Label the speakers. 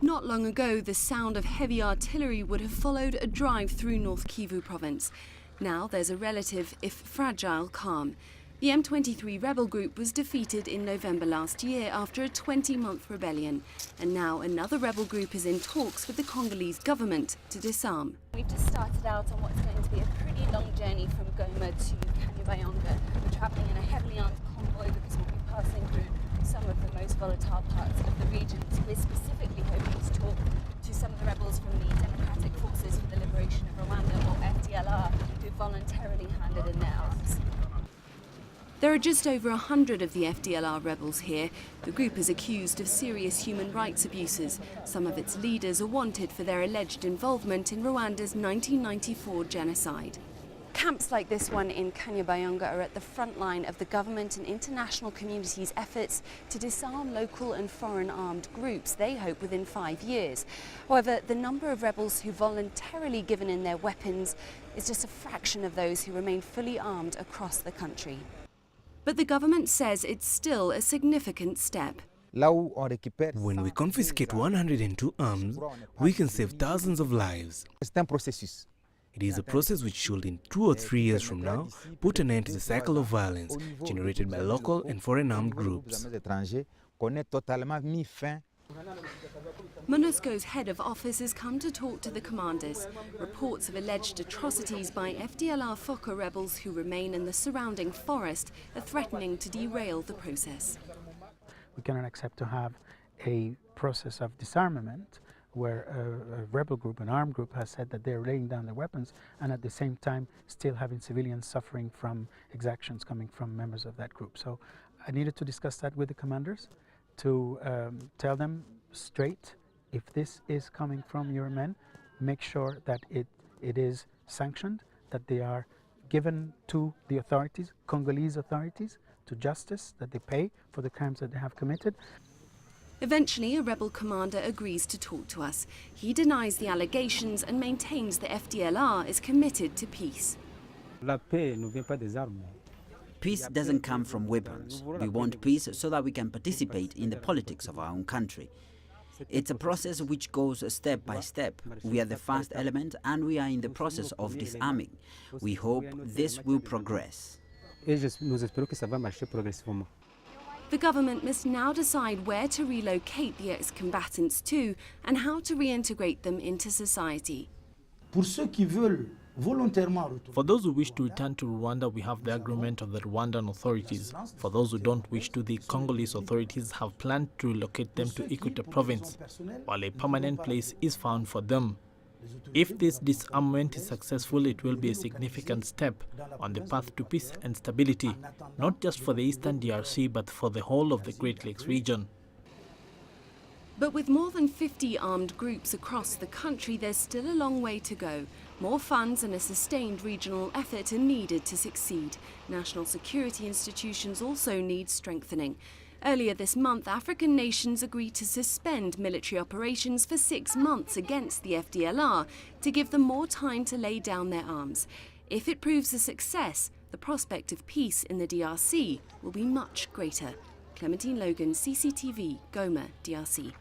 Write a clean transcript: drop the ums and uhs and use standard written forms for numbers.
Speaker 1: Not long ago, the sound of heavy artillery would have followed a drive through North Kivu province. Now there's a relative, if fragile, calm. The M23 rebel group was defeated in November last year after a 20-month rebellion. And now another rebel group is in talks with the Congolese government to disarm.
Speaker 2: We've just started out on what's going to be a pretty long journey from Goma to Kanyabayonga. We're travelling in a heavily armed convoy because we'll be passing through some of the most volatile parts of the region. So we're specifically hoping to talk to some of the rebels from the Democratic Forces for the Liberation of Rwanda, or FDLR, who voluntarily handed in their arms.
Speaker 1: There are just over 100 of the FDLR rebels here. The group is accused of serious human rights abuses. Some of its leaders are wanted for their alleged involvement in Rwanda's 1994 genocide. Camps like this one in Kanyabayonga are at the front line of the government and international community's efforts to disarm local and foreign armed groups, they hope within 5 years. However, the number of rebels who voluntarily given in their weapons is just a fraction of those who remain fully armed across the country. But the government says it's still a significant step.
Speaker 3: When we confiscate 102 arms, we can save thousands of lives. It is a process which should, in 2 or 3 years from now, put an end to the cycle of violence generated by local and foreign armed groups.
Speaker 1: MONUSCO's head of office has come to talk to the commanders. Reports of alleged atrocities by FDLR FOCA rebels who remain in the surrounding forest are threatening to derail the process.
Speaker 4: We cannot accept to have a process of disarmament where a rebel group, an armed group, has said that they're laying down their weapons and at the same time still having civilians suffering from exactions coming from members of that group. So I needed to discuss that with the commanders to tell them straight, if this is coming from your men, make sure that it is sanctioned, that they are given to the authorities, Congolese authorities, to justice, that they pay for the crimes that they have committed.
Speaker 1: Eventually, a rebel commander agrees to talk to us. He denies the allegations and maintains the FDLR is committed to peace.
Speaker 5: Peace doesn't come from weapons. We want peace so that we can participate in the politics of our own country. It's a process which goes step by step. We are the first element and we are in the process of disarming. We hope this will progress.
Speaker 1: The government must now decide where to relocate the ex-combatants to and how to reintegrate them into society.
Speaker 6: For those who wish to return to Rwanda, we have the agreement of the Rwandan authorities. For those who don't wish to, the Congolese authorities have planned to relocate them to Equator province, while a permanent place is found for them. If this disarmament is successful, it will be a significant step on the path to peace and stability, not just for the eastern DRC, but for the whole of the Great Lakes region.
Speaker 1: But with more than 50 armed groups across the country, there's still a long way to go. More funds and a sustained regional effort are needed to succeed. National security institutions also need strengthening. Earlier this month, African nations agreed to suspend military operations for 6 months against the FDLR to give them more time to lay down their arms. If it proves a success, the prospect of peace in the DRC will be much greater. Clementine, Logan, CCTV, Goma, DRC.